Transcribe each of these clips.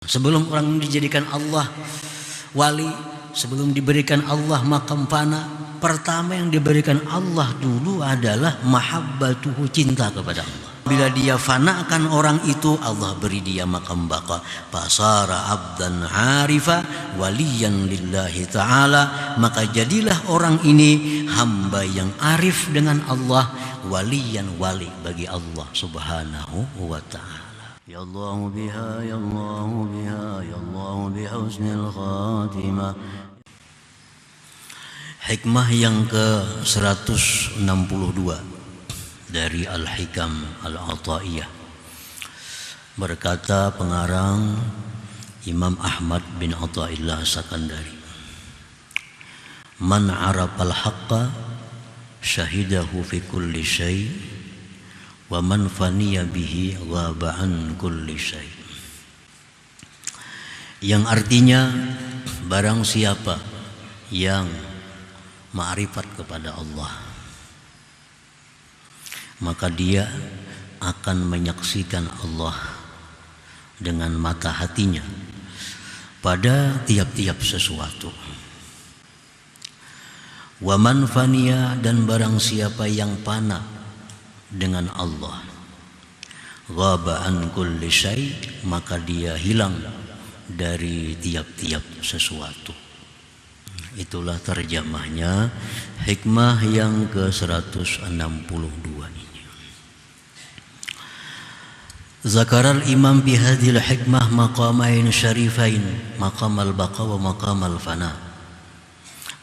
Sebelum orang dijadikan Allah wali, sebelum diberikan Allah makam fana, pertama yang diberikan Allah dulu adalah mahabbatuhu, cinta kepada Allah. Bila dia fanakan orang itu, Allah beri dia makam baqa. Fasara abdan harifa waliyan lillahi ta'ala, maka jadilah orang ini hamba yang arif dengan Allah, waliyan, wali bagi Allah subhanahu wa ta'ala. Ya Allah biha, ya Allah biha, ya Allah bihusnil khatimah. Hikmah yang ke-162 dari Al-Hikam Al-Ata'iyah. Berkata pengarang Imam Ahmad bin Ata'illah Sakandari, man arafal haqqa syahidahu fi kulli syai' wa man faniya bihi ghaba an kulli syai'. Yang artinya, barang siapa yang ma'rifat kepada Allah, maka dia akan menyaksikan Allah dengan mata hatinya pada tiap-tiap sesuatu. Wa man faniya, dan barang siapa yang fana dengan Allah, ghaba an kulli syai', maka dia hilang dari tiap-tiap sesuatu. Itulah terjemahnya hikmah yang ke-162 ini. Zakaral imam bi hadhil hikmah maqamain syarifain, maqam al-baqa wa maqam al-fana.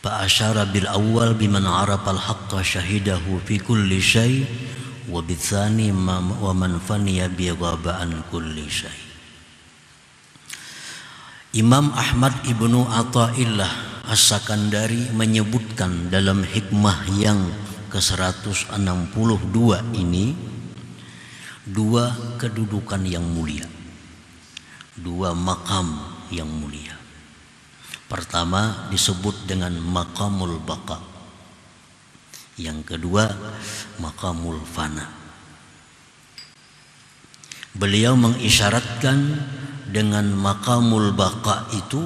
Fa asyara bil awwal biman arafa al-haqqa syahidahu fi kulli syai', wa bitsani wa man faniya bi ghaba'an kulli syai'. Imam Ahmad ibnu Ata'illah As-Sakandari menyebutkan dalam hikmah yang ke-162 ini dua kedudukan yang mulia, dua makam yang mulia. Pertama disebut dengan maqamul baqa, yang kedua maqamul fana. Beliau mengisyaratkan dengan maqamul baqa itu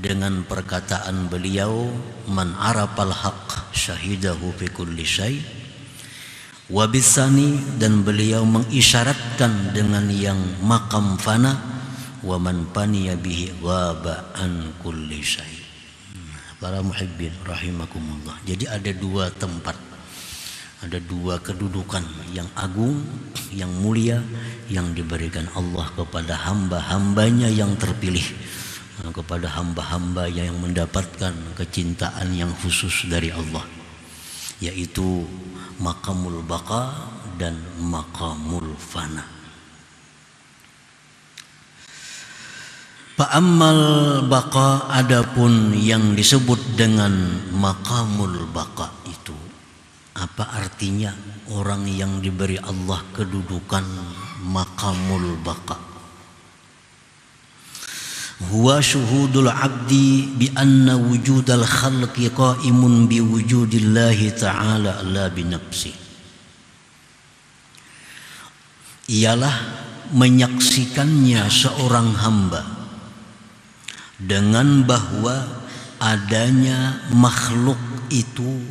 dengan perkataan beliau, man arafal haqq syahidahu fi kulli syai', wa bisani, dan beliau mengisyaratkan dengan yang maqam fana, wa man faniya bihi ghaba an kulli syai'. Para muhibbin rahimakumullah. Jadi ada dua tempat, ada dua kedudukan yang agung, yang mulia, yang diberikan Allah kepada hamba-hambanya yang terpilih, kepada hamba-hamba yang mendapatkan kecintaan yang khusus dari Allah, yaitu maqamul baqa dan maqamul fana. Fa'ammal baqa, adapun yang disebut dengan maqamul baqa itu, apa artinya orang yang diberi Allah kedudukan maqamul baqa? Huwa syuhudul abdi bi anna wujudal khalqi qaimun bi wujudillahi ta'ala la bi nafsi. Ialah menyaksikannya seorang hamba dengan bahwa adanya makhluk itu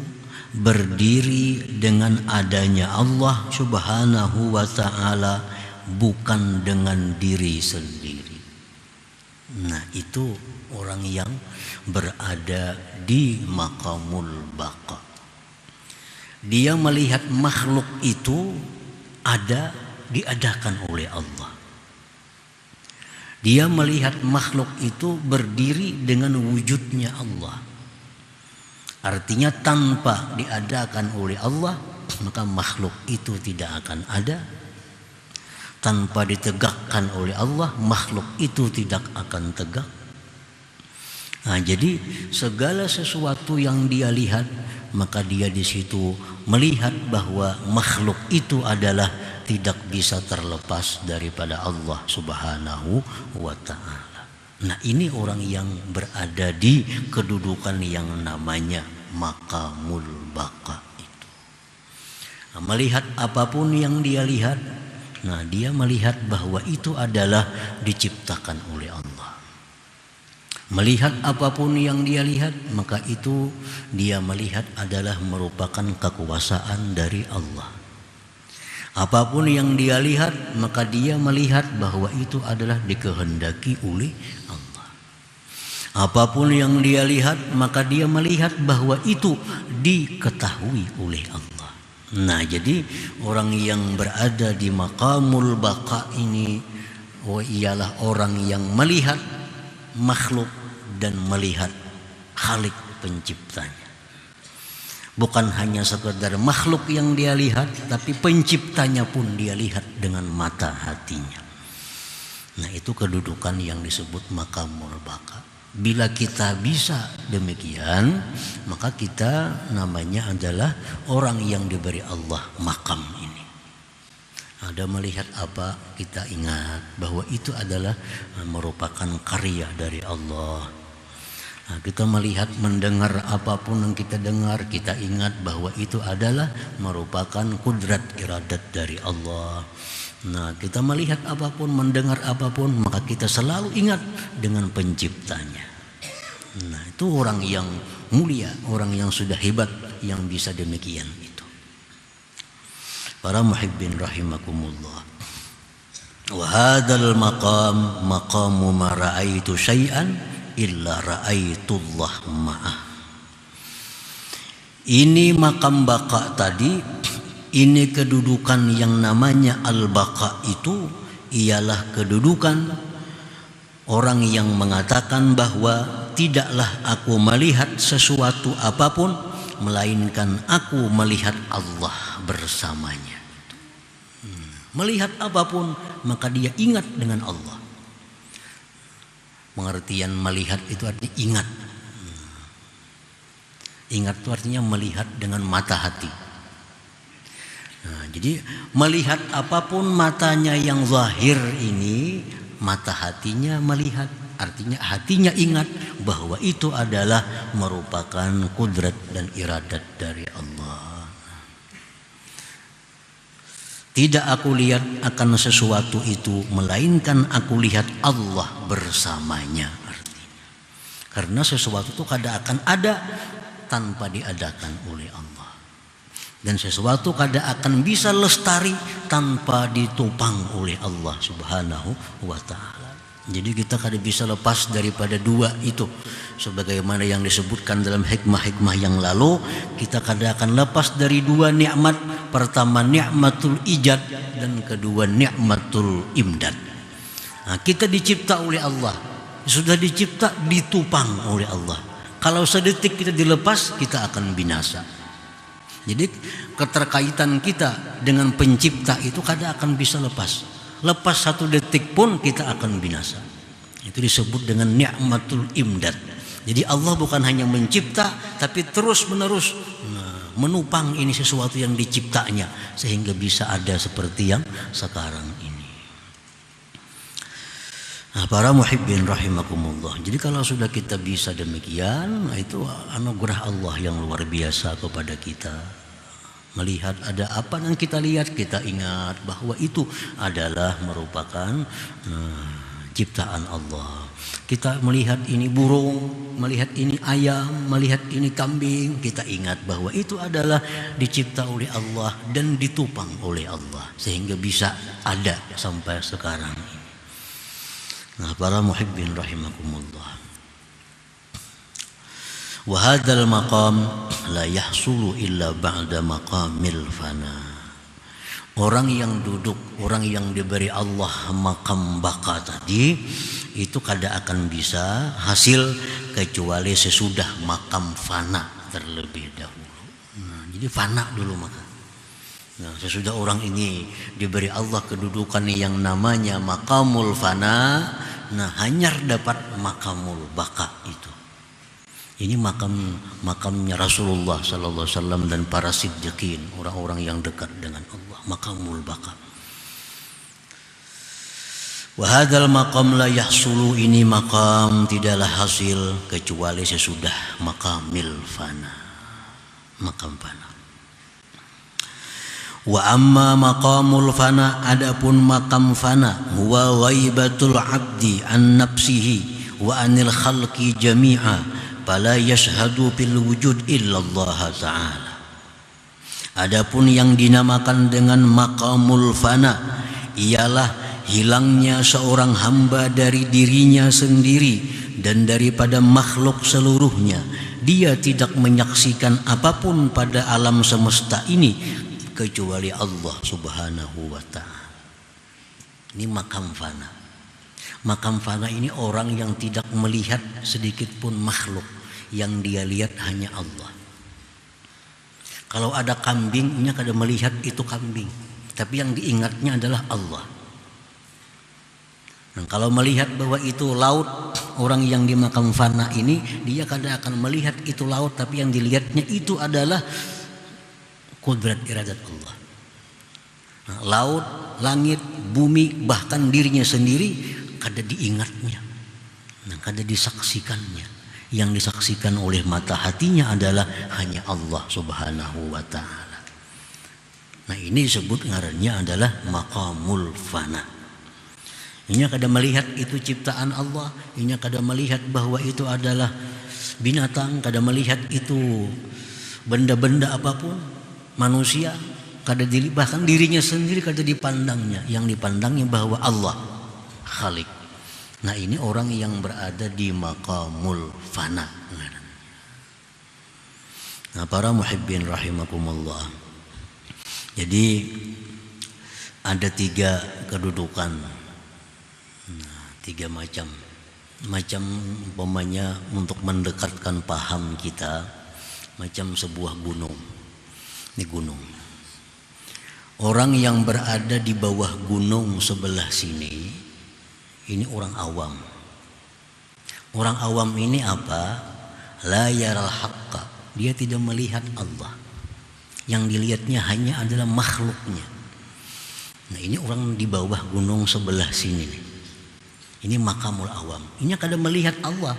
berdiri dengan adanya Allah subhanahu wa ta'ala, bukan dengan diri sendiri. Nah, itu orang yang berada di maqamul baqa. Dia melihat makhluk itu ada, diadakan oleh Allah. Dia melihat makhluk itu berdiri dengan wujudnya Allah. Artinya tanpa diadakan oleh Allah, maka makhluk itu tidak akan ada. Tanpa ditegakkan oleh Allah, makhluk itu tidak akan tegak. Nah, jadi segala sesuatu yang dia lihat, maka dia di situ melihat bahwa makhluk itu adalah tidak bisa terlepas daripada Allah subhanahu wa ta'ala. Nah, ini orang yang berada di kedudukan yang namanya maqamul baqa itu. Nah, melihat apapun yang dia lihat, Nah, dia melihat bahwa itu adalah diciptakan oleh Allah. Melihat apapun yang dia lihat, maka itu dia melihat adalah merupakan kekuasaan dari Allah. Apapun yang dia lihat, maka dia melihat bahwa itu adalah dikehendaki oleh Allah. Apapun yang dia lihat, maka dia melihat bahwa itu diketahui oleh Allah. Nah, jadi orang yang berada di maqamul baqa ini ialah orang yang melihat makhluk dan melihat Khalik penciptanya. Bukan hanya sekedar makhluk yang dia lihat, tapi penciptanya pun dia lihat dengan mata hatinya. Nah, itu kedudukan yang disebut maqamul baqa. Bila kita bisa demikian, maka kita namanya adalah orang yang diberi Allah makam ini. Ada melihat apa, kita ingat bahwa itu adalah merupakan karya dari Allah. Nah, kita melihat, mendengar apapun yang kita dengar, kita ingat bahwa itu adalah merupakan kudrat iradat dari Allah. Nah, kita melihat apapun, mendengar apapun, maka kita selalu ingat dengan penciptanya. Nah, itu orang yang mulia, orang yang sudah hebat, yang bisa demikian itu. Para muhibbin rahimakumullah. Wa hadzal maqam maqamu ma ra'aitu syai'an illa ra'aitullah ma'ah. Ini makam baqa tadi. Ini kedudukan yang namanya al-baqa itu ialah kedudukan orang yang mengatakan bahwa tidaklah aku melihat sesuatu apapun melainkan aku melihat Allah bersamanya. Melihat apapun maka dia ingat dengan Allah. Pengertian melihat itu artinya ingat. Ingat itu artinya melihat dengan mata hati. Nah, jadi melihat apapun matanya yang zahir ini, mata hatinya melihat. Artinya hatinya ingat bahwa itu adalah merupakan kudrat dan iradat dari Allah. Tidak aku lihat akan sesuatu itu, melainkan aku lihat Allah bersamanya. Artinya, karena sesuatu itu kadang akan ada tanpa diadakan oleh Allah. Dan sesuatu kadang akan bisa lestari tanpa ditopang oleh Allah Subhanahu wa ta'ala. Jadi kita kadang bisa lepas daripada dua itu. Sebagaimana yang disebutkan dalam hikmah-hikmah yang lalu, kita kadang akan lepas dari dua nikmat. Pertama nikmatul ijad dan kedua nikmatul imdad. Nah, kita dicipta oleh Allah. Sudah dicipta ditopang oleh Allah. Kalau sedetik kita dilepas, kita akan binasa. Jadi keterkaitan kita dengan pencipta itu kadang akan bisa lepas. Lepas satu detik pun kita akan binasa. Itu disebut dengan ni'matul imdad. Jadi Allah bukan hanya mencipta, tapi terus menerus menupang ini sesuatu yang diciptanya sehingga bisa ada seperti yang sekarang ini. Nah, para muhibbin rahimakumullah. Jadi kalau sudah kita bisa demikian, itu anugerah Allah yang luar biasa kepada kita. Melihat ada apa yang kita lihat, kita ingat bahwa itu adalah merupakan ciptaan Allah. Kita melihat ini burung, melihat ini ayam, melihat ini kambing, kita ingat bahwa itu adalah dicipta oleh Allah dan ditupang oleh Allah sehingga bisa ada sampai sekarang ini. Nah, para muhibbin rahimakumullah. Wa hadzal maqam la yahsulu illa ba'da maqamil fana. Orang yang duduk, orang yang diberi Allah makam baqa tadi, itu kada akan bisa hasil kecuali sesudah makam fana terlebih dahulu. Nah, jadi fana dulu maka. Nah, sesudah orang ini diberi Allah kedudukan yang namanya maqamul fana, nah hanyar dapat maqamul baqa itu. Ini makamnya Rasulullah sallallahu alaihi wasallam dan para siddiqin, orang-orang yang dekat dengan Allah, maqamul baqa. Wa hadzal maqam la yahsulu, ini maqam tidaklah hasil kecuali sesudah maqamil fana, maqam fana. Wa amma maqamul fana, adapun makam fana, huwa ghaibatul abdi an nafsihi wa anil khalqi jami'a, fala yashhadu fil wujud illa Allah ta'ala. Adapun yang dinamakan dengan maqamul fana ialah hilangnya seorang hamba dari dirinya sendiri dan daripada makhluk seluruhnya. Dia tidak menyaksikan apapun pada alam semesta ini kecuali Allah Subhanahu wa ta'ala. Ini makam fana. Makam fana ini orang yang tidak melihat sedikit pun makhluk, yang dia lihat hanya Allah. Kalau ada kambing, dia kada melihat itu kambing, tapi yang diingatnya adalah Allah. Nah, kalau melihat bahwa itu laut, orang yang di makam fana ini dia kada akan melihat itu laut, tapi yang dilihatnya itu adalah kudrat iradat Allah. Nah, laut, langit, bumi, bahkan dirinya sendiri kada diingatnya, nah, kada disaksikannya. Yang disaksikan oleh mata hatinya adalah hanya Allah Subhanahu wa ta'ala. Nah, ini disebut ngarannya adalah maqamul fana. Ini kada melihat itu ciptaan Allah, ini kada melihat bahwa itu adalah binatang, kada melihat itu benda-benda apapun, manusia, kada bahkan dirinya sendiri kada dipandangnya. Yang dipandangnya bahwa Allah Khalik. Nah, ini orang yang berada di maqamul fana. Nah, para muhibbin rahimakumullah. Jadi ada 3 kedudukan. Nah, 3 macam umpamanya untuk mendekatkan paham kita, macam sebuah gunung. Ini gunung. Orang yang berada di bawah gunung sebelah sini, ini orang awam. Orang awam ini apa? La yaral haqqa. Dia tidak melihat Allah. Yang dilihatnya hanya adalah makhluknya. Nah, ini orang di bawah gunung sebelah sini nih. Ini makamul awam. Ini kada melihat Allah.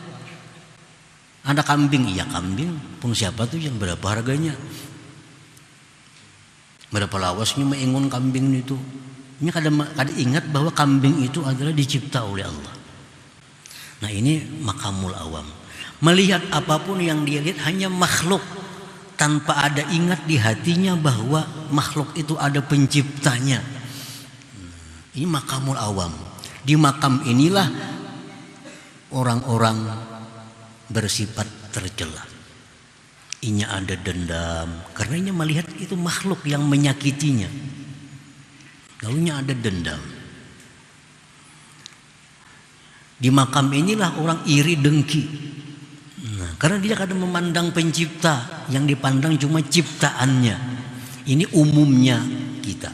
Ada kambing, iya kambing. Pun siapa tuh yang berapa harganya? Berapa lawasnya mengingun kambing itu? Ini kada ingat bahwa kambing itu adalah dicipta oleh Allah. Nah, ini makamul awam. Melihat apapun yang dia lihat hanya makhluk, tanpa ada ingat di hatinya bahwa makhluk itu ada penciptanya. Ini makamul awam. Di makam inilah orang-orang bersifat tercela. Ini ada dendam karena ini melihat itu makhluk yang menyakitinya. Lalunya ada dendam. Di makam inilah orang iri dengki. Nah, karena dia kadang memandang pencipta, yang dipandang cuma ciptaannya. Ini umumnya kita.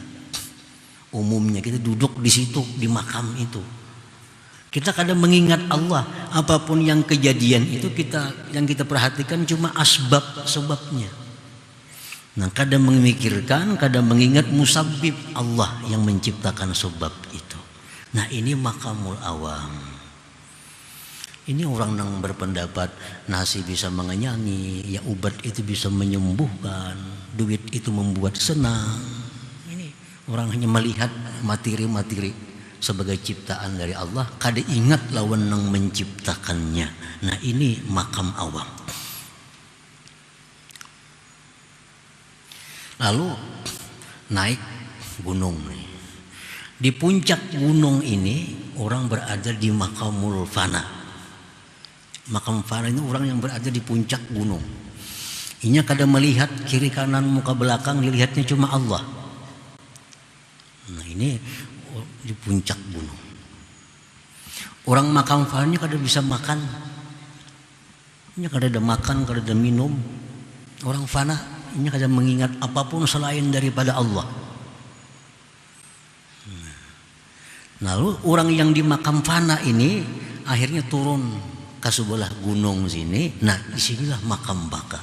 Umumnya kita duduk di situ, di makam itu. Kita kadang mengingat Allah, apapun yang kejadian itu yang kita perhatikan cuma sebabnya. Nah, kadang memikirkan, kadang mengingat musabbib Allah yang menciptakan sebab itu. Nah, ini makamul awam. Ini orang yang berpendapat nasi bisa mengenyangi, ya obat itu bisa menyembuhkan, duit itu membuat senang. Ini orang hanya melihat materi-materi sebagai ciptaan dari Allah, kada ingat lawan yang menciptakannya. Nah, ini makam awam. Lalu naik gunung. Di puncak gunung ini orang berada di makamul fana. Makam fana ini orang yang berada di puncak gunung. Inya kada melihat kiri kanan muka belakang, dilihatnya cuma Allah. Nah, ini di puncak gunung. Orang makam fana ini kada bisa makan. Inya kada ada makan, kada ada minum. Orang fana ini kadang mengingat apapun selain daripada Allah. Lalu orang yang di makam fana ini akhirnya turun ke sebelah gunung sini. Nah, disinilah makam baka.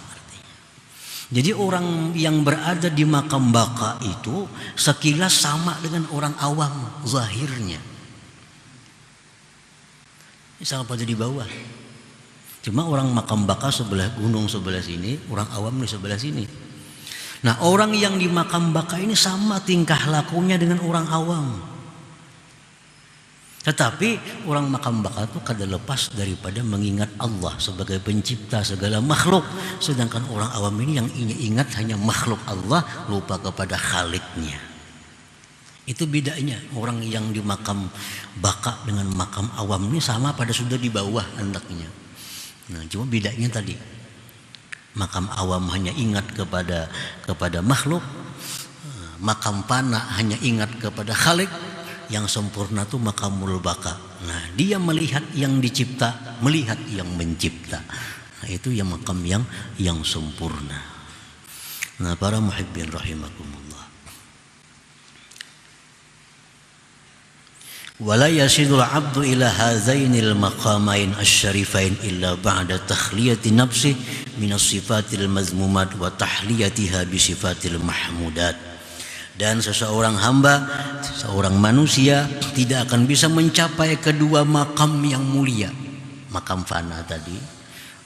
Jadi orang yang berada di makam baka itu sekilas sama dengan orang awam zahirnya. Sama pada di bawah. Cuma orang makam baka sebelah gunung sebelah sini, orang awam di sebelah sini. Nah, orang yang di makam baka ini sama tingkah lakunya dengan orang awam. Tetapi orang makam baka itu kada lepas daripada mengingat Allah sebagai pencipta segala makhluk. Sedangkan orang awam ini yang ingat hanya makhluk Allah, lupa kepada Khaliknya. Itu bedanya orang yang di makam baka dengan makam awam ini sama, pada sudah di bawah hendaknya. Nah, cuma bedanya tadi, makam awam hanya ingat kepada makhluk, makam fana hanya ingat kepada Khalik. Yang sempurna itu makamul baka. Nah, dia melihat yang dicipta, melihat yang mencipta. Nah, itu yang makam yang sempurna. Nah, para muhibbin rahimakumullah. Wala yasidul abdu ila hazainil maqamain asyarifain illa ba'da takhliyati nafsi minas sifatil mazmumat wa tahliyatiha bi sifatil mahmudat. Dan seseorang hamba, seorang manusia tidak akan bisa mencapai kedua makam yang mulia. Makam fana tadi,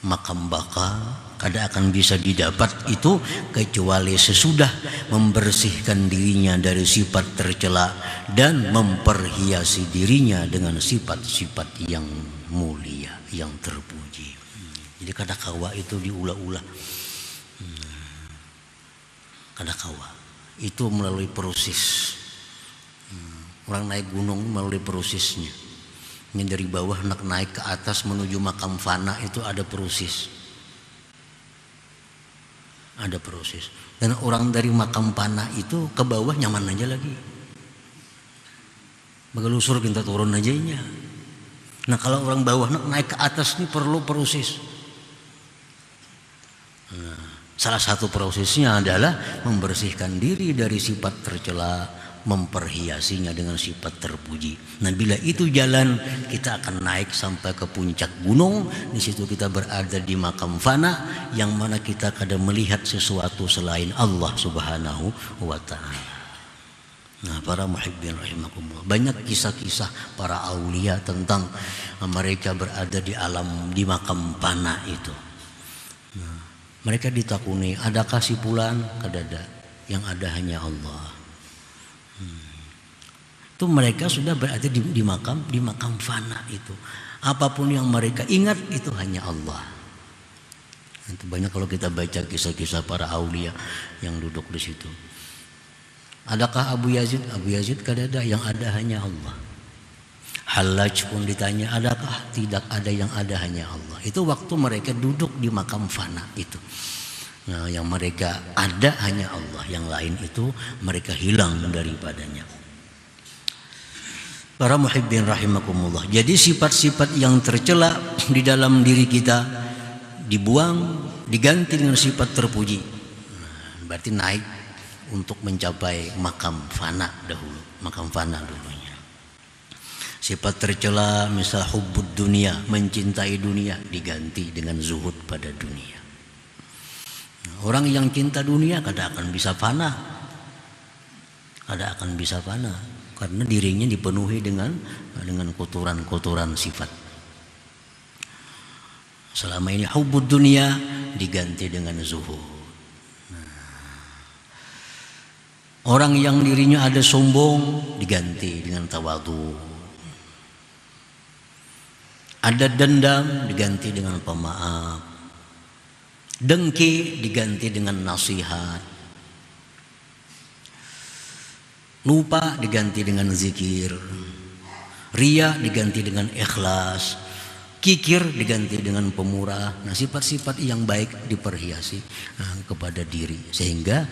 makam baka, kada akan bisa didapat itu kecuali sesudah membersihkan dirinya dari sifat tercela dan memperhiasi dirinya dengan sifat-sifat yang mulia, yang terpuji. Jadi kada kawa itu diulah-ulah. Kada kawa. Itu melalui proses. Orang naik gunung melalui prosesnya. Ini dari bawah nak naik ke atas menuju makam fana itu ada proses. Ada proses. Dan orang dari makam fana itu ke bawah nyaman aja lagi. Begelusur kita turun aja nya. Nah, kalau orang bawah nak naik ke atas ini perlu proses. Salah satu prosesnya adalah membersihkan diri dari sifat tercela, memperhiasinya dengan sifat terpuji. Nah, bila itu jalan, kita akan naik sampai ke puncak gunung. Di situ kita berada di makam fana, yang mana kita kadang melihat sesuatu selain Allah Subhanahu wa Ta'ala. Nah, para muhibbin rahimakumullah, banyak kisah-kisah para aulia tentang mereka berada di alam, di makam fana itu. Nah, mereka ditakuni, adakah si fulan? Kadada, yang ada hanya Allah. Itu mereka sudah berada di makam fana itu. Apapun yang mereka ingat itu hanya Allah. Itu banyak kalau kita baca kisah-kisah para aulia yang duduk di situ. Adakah Abu Yazid? Abu Yazid kadada, yang ada hanya Allah. Hallaj pun ditanya, adakah? Tidak ada, yang ada hanya Allah. Itu waktu mereka duduk di makam fana itu. Nah, yang mereka ada hanya Allah, yang lain itu mereka hilang daripadanya. Para muhibbin rahimakumullah. Jadi sifat-sifat yang tercela di dalam diri kita dibuang, diganti dengan sifat terpuji. Nah, berarti naik untuk mencapai makam fana dahulu, makam fana dulunya. Sifat tercela misal hubbud dunia, mencintai dunia, diganti dengan zuhud pada dunia. Orang yang cinta dunia kada akan bisa fana, kada akan bisa fana, karena dirinya dipenuhi dengan kotoran-kotoran sifat. Selama ini hubbud dunia diganti dengan zuhud. Orang yang dirinya ada sombong diganti dengan tawadhu. Ada dendam diganti dengan pemaaf. Dengki diganti dengan nasihat. Lupa diganti dengan zikir. Riya diganti dengan ikhlas. Kikir diganti dengan pemurah. Nah, sifat-sifat yang baik diperhiasi kepada diri, sehingga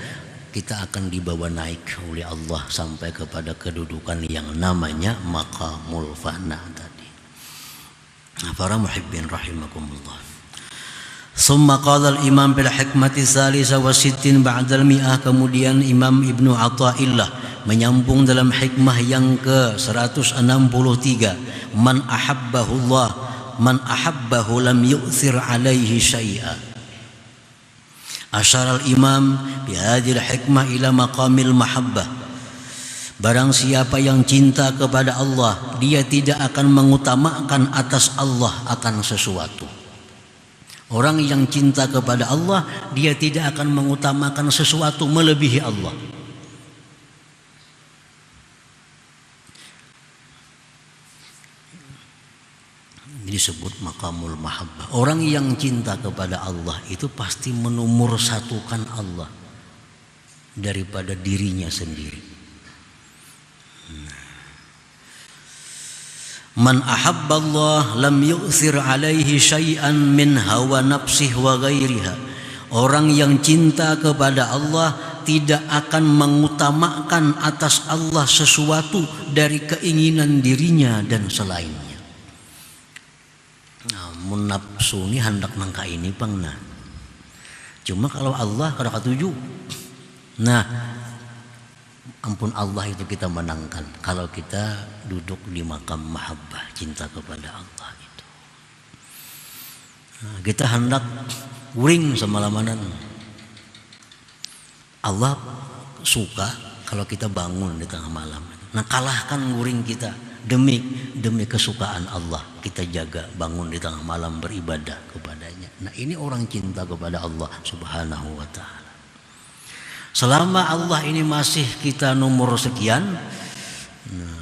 kita akan dibawa naik oleh Allah sampai kepada kedudukan yang namanya maqamul fana tadi. Para muhibbin rahimakumullah. Summa qala al-imam bil hikmati salisa wa sittin ba'dal mi'ah. Kemudian Imam Ibnu Athaillah menyambung dalam hikmah yang ke-163, man ahabbahullah man ahabbahu lam yu'thir alaihi syai'a. Asyara al-imam bihadhil hikmah ila maqamil mahabbah. Barang siapa yang cinta kepada Allah, dia tidak akan mengutamakan atas Allah akan sesuatu. Orang yang cinta kepada Allah, dia tidak akan mengutamakan sesuatu melebihi Allah. Disebut maqamul mahabbah. Orang yang cinta kepada Allah itu pasti menumur satukan Allah daripada dirinya sendiri. Man ahabballah lam yu'thir alaihi syai'an min hawa nafsih wa ghairiha. Orang yang cinta kepada Allah tidak akan mengutamakan atas Allah sesuatu dari keinginan dirinya dan selainnya. Namun nafsu ini hendak nangka ini pangna. Cuma kalau Allah kada katuju. Nah, ampun Allah itu kita menangkan kalau kita duduk di makam mahabbah, cinta kepada Allah itu. Nah, kita hendak guring semalamanan. Allah suka kalau kita bangun di tengah malam. Nah, kalahkan guring kita demi kesukaan Allah. Kita jaga bangun di tengah malam beribadah kepadanya. Nah, ini orang cinta kepada Allah Subhanahu wa ta'ala. Selama Allah ini masih kita nomor sekian,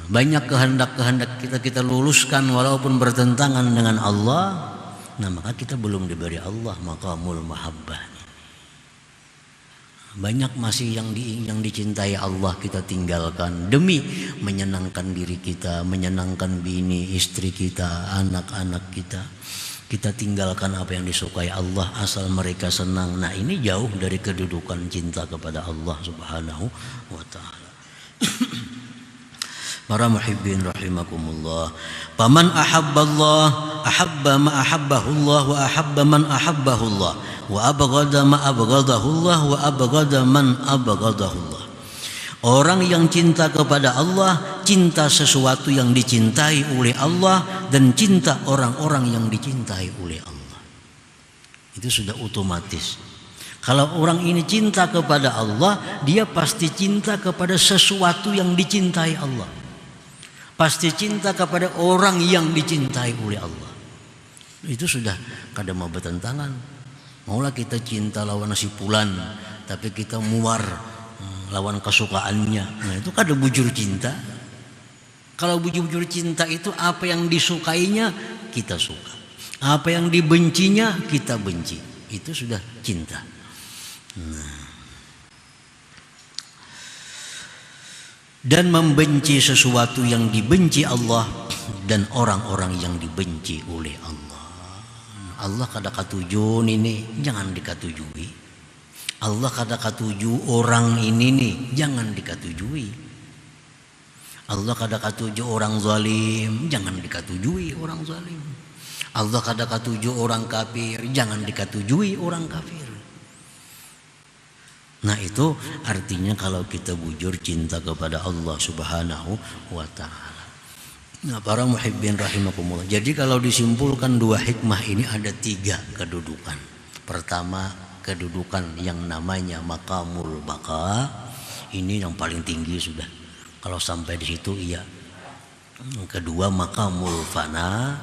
banyak kehendak-kehendak kita luluskan walaupun bertentangan dengan Allah, nah maka kita belum diberi Allah maqamul mahabbah. Banyak masih yang dicintai Allah kita tinggalkan demi menyenangkan diri kita, menyenangkan bini, istri kita, anak-anak kita. Kita tinggalkan apa yang disukai Allah asal mereka senang. Nah, ini jauh dari kedudukan cinta kepada Allah Subhanahu wa ta'ala. Para muhibbin rahimakumullah. Paman ahabballah ahabba ma ahabbahullah wa ahabba man ahabbahullah wa abghada ma abghadahullah wa abghada man abghadahullah. Orang yang cinta kepada Allah, cinta sesuatu yang dicintai oleh Allah dan cinta orang-orang yang dicintai oleh Allah. Itu sudah otomatis. Kalau orang ini cinta kepada Allah, dia pasti cinta kepada sesuatu yang dicintai Allah. Pasti cinta kepada orang yang dicintai oleh Allah. Itu sudah kada mau bertentangan. Maulah kita cinta lawan si fulan, tapi kita muar lawan kesukaannya. Nah, itu kada bujur cinta. Kalau bujur cinta itu apa yang disukainya kita suka, apa yang dibencinya kita benci. Itu sudah cinta. Nah. Dan membenci sesuatu yang dibenci Allah dan orang-orang yang dibenci oleh Allah. Allah kada katuju ini, jangan dikatujui. Allah kada katuju orang ini nih, jangan dikatujui. Allah kada katuju orang zalim, jangan dikatujui orang zalim. Allah kada katuju orang kafir, jangan dikatujui orang kafir. Nah, itu artinya kalau kita bujur cinta kepada Allah Subhanahu wa ta'ala. Nah, para muhibbin rahimakumullah. Jadi kalau disimpulkan dua hikmah ini ada tiga kedudukan. Pertama, kedudukan yang namanya maqamul baqa, ini yang paling tinggi sudah. Kalau sampai di situ iya. Yang kedua maqamul fana,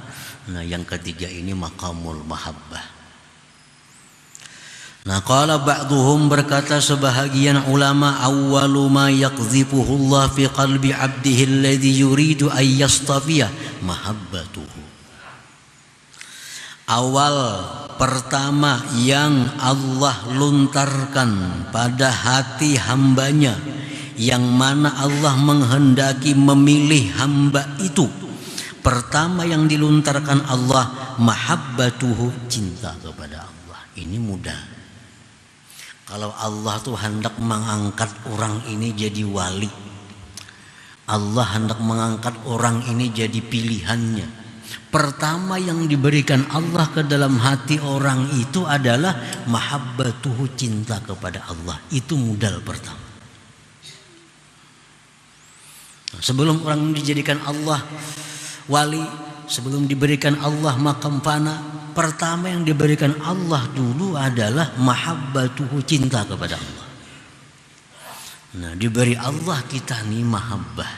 nah yang ketiga ini maqamul mahabbah. Nah, qala ba'duhum, berkata sebahagian ulama, awwalu ma yaqdhifuhu Allah fi qalbi 'abdihi alladhi yuridu an yastafiyah mahabbatuhu. Awal pertama yang Allah luntarkan pada hati hambanya, yang mana Allah menghendaki memilih hamba itu, pertama yang diluntarkan Allah mahabbatuhu, cinta kepada Allah. Ini mudah. Kalau Allah tuh hendak mengangkat orang ini jadi wali, Allah hendak mengangkat orang ini jadi pilihannya, pertama yang diberikan Allah ke dalam hati orang itu adalah mahabbatuhu, cinta kepada Allah. Itu modal pertama. Sebelum orang dijadikan Allah wali, sebelum diberikan Allah makam fana, pertama yang diberikan Allah dulu adalah mahabbatuhu, cinta kepada Allah. Nah, diberi Allah kita nih mahabbah.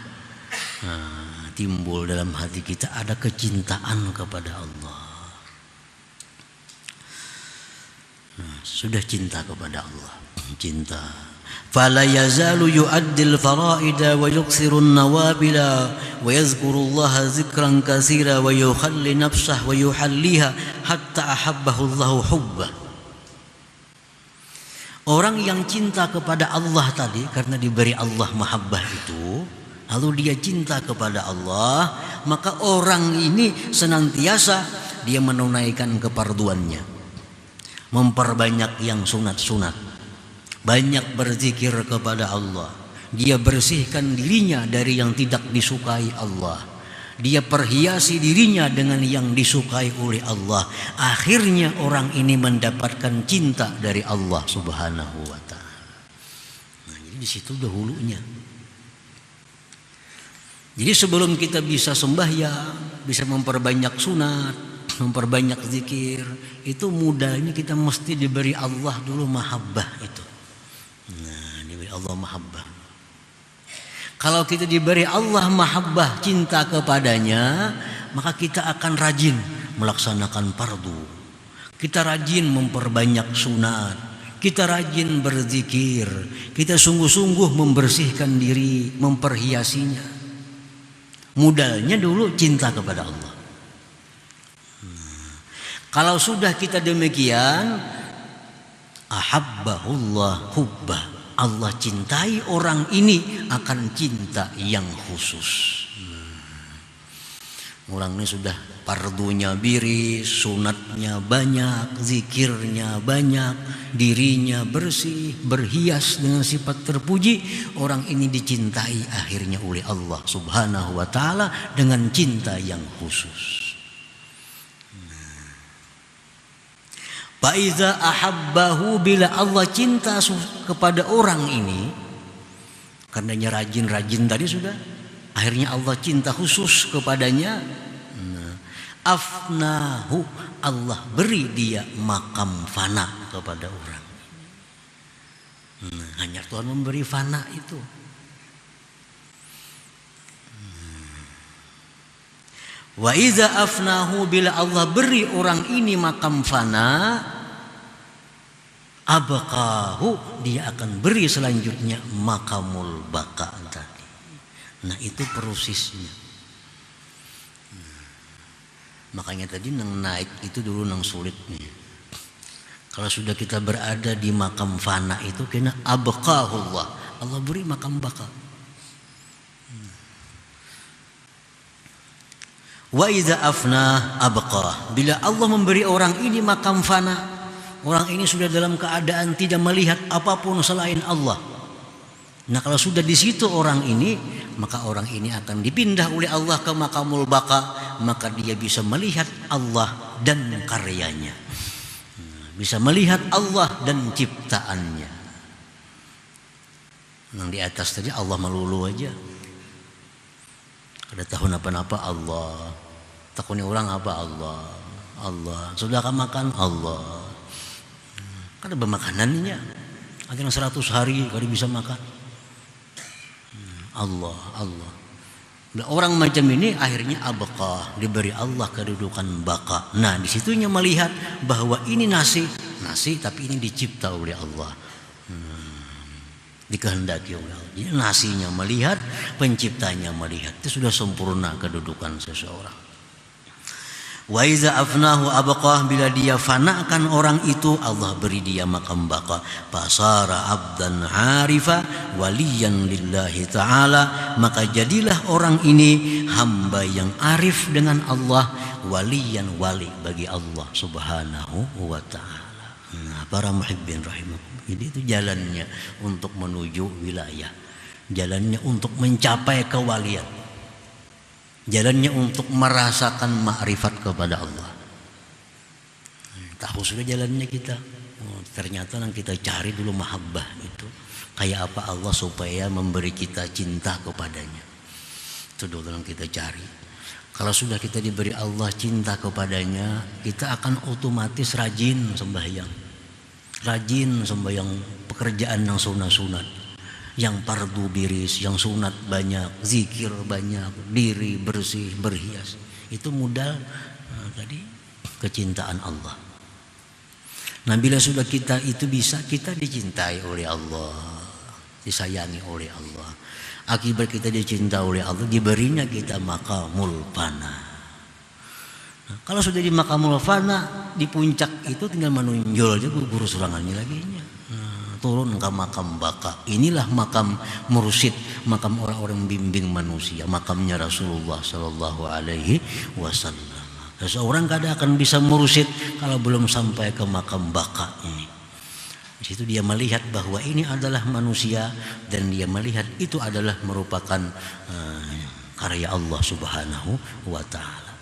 Nah, timbul dalam hati kita ada kecintaan kepada Allah. sudah cinta kepada Allah, cinta. Fala yazalu yu'addil fara'ida wa yuksiru an-nawabila wa yazkurullaha zikran katsira wa yukhalli nafsah wa yuhalliha hatta ahabbahu Allahu hubbah. Orang yang cinta kepada Allah tadi karena diberi Allah mahabbah itu, lalu dia cinta kepada Allah, maka orang ini senantiasa dia menunaikan keparduannya, memperbanyak yang sunat-sunat, banyak berzikir kepada Allah. Dia bersihkan dirinya dari yang tidak disukai Allah. Dia perhiasi dirinya dengan yang disukai oleh Allah. Akhirnya orang ini mendapatkan cinta dari Allah Subhanahu wa ta'ala. Nah, jadi di situ dahulunya. Jadi sebelum kita bisa sembahyang, bisa memperbanyak sunat, memperbanyak zikir, itu mudahnya kita mesti diberi Allah dulu mahabbah itu. Nah, diberi Allah mahabbah. Kalau kita diberi Allah mahabbah, cinta kepadanya, maka kita akan rajin melaksanakan fardu. Kita rajin memperbanyak sunat, kita rajin berzikir, kita sungguh-sungguh membersihkan diri, memperhiasinya. Modalnya dulu cinta kepada Allah. Kalau sudah kita demikian, ahabbahullah hubbah. Allah cintai orang ini akan cinta yang khusus. Orang ini sudah fardunya biris, sunatnya banyak, zikirnya banyak, dirinya bersih, berhias dengan sifat terpuji. Orang ini dicintai akhirnya oleh Allah Subhanahu wa ta'ala dengan cinta yang khusus. Faiza ahabbahu, bila Allah cinta kepada orang ini, karenanya rajin-rajin tadi sudah, akhirnya Allah cinta khusus kepadanya. Afnahu, Allah beri dia makam fana kepada orang. Hanya Tuhan memberi fana itu. Wa iza afnahu, bila Allah beri orang ini makam fana, abqahu, dia akan beri selanjutnya makamul baqa tadi. Nah, itu prosesnya. Makanya tadi nang naik itu dulu nang sulitnya. Kalau sudah kita berada di makam fana itu kena abqahullah, Allah beri makam baqa. Wa idza afna abqa, bila Allah memberi orang ini makam fana, orang ini sudah dalam keadaan tidak melihat apapun selain Allah. Nah, kalau sudah di situ orang ini, maka orang ini akan dipindah oleh Allah ke makamul baqa, maka dia bisa melihat Allah dan karyanya, bisa melihat Allah dan ciptaannya. Yang di atas tadi Allah melulu aja. Ada tahun apa-apa Allah, takuni orang apa Allah, Allah. Sudah kamu makan Allah. Kan ada makanannya. Ada yang 100 hari kalau bisa makan. Allah, Allah. Nah, orang macam ini akhirnya abqa, diberi Allah kedudukan baqa. Nah, disitunya melihat bahwa ini nasi tapi ini dicipta oleh Allah. Dikehendaki oleh Allah. Jadi nasinya melihat, penciptanya melihat. Itu sudah sempurna kedudukan seseorang. Wa iza afnahu abqah, bila dia fanakan orang itu, Allah beri dia makam baqa. Fasara abdan harifa waliyan lillahi ta'ala, maka jadilah orang ini hamba yang arif dengan Allah, waliyan, wali bagi Allah Subhanahu wa ta'ala. Nah, para muhibbin rahimakumullah. Jadi itu jalannya untuk menuju wilayah, jalannya untuk mencapai kewalian, jalannya untuk merasakan makrifat kepada Allah. Tahu sudah jalannya kita. Ternyata yang kita cari dulu mahabbah itu kayak apa Allah supaya memberi kita cinta kepadanya. Itu dulu yang kita cari. Kalau sudah kita diberi Allah cinta kepadanya, kita akan otomatis rajin sembahyang. Rajin sembahyang pekerjaan yang sunat-sunat, yang fardu biris, yang sunat banyak, zikir banyak, diri bersih, berhias. Itu modal tadi kecintaan Allah. Nah, bila sudah kita itu bisa, kita dicintai oleh Allah, disayangi oleh Allah. Akibat kita dicintai oleh Allah, diberinya kita maqamul fana. Nah, kalau sudah di maqamul fana, di puncak itu tinggal menonjol aja guru surangannya lagi. Nah, turun ke makam baka. Inilah makam mursyid, makam orang-orang bimbing manusia, makamnya Rasulullah Sallallahu Alaihi Wasallam. Seseorang kadang akan bisa mursyid kalau belum sampai ke makam baka ini. Di situ dia melihat bahwa ini adalah manusia dan dia melihat itu adalah merupakan karya Allah Subhanahu wa taala.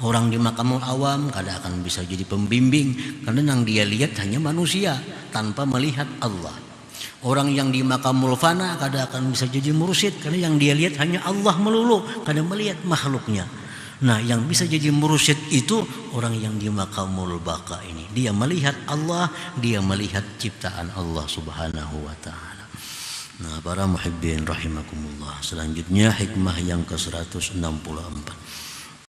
Orang di makamul awam kadang akan bisa jadi pembimbing karena yang dia lihat hanya manusia tanpa melihat Allah. Orang yang di makamul fana kadang akan bisa jadi mursyid karena yang dia lihat hanya Allah melulu, kadang melihat makhluknya. Nah, yang bisa jadi mursyid itu orang yang di makamul baka ini. Dia melihat Allah, dia melihat ciptaan Allah Subhanahu wa taala. Nah, para muhibbin rahimakumullah. Selanjutnya hikmah yang ke-164.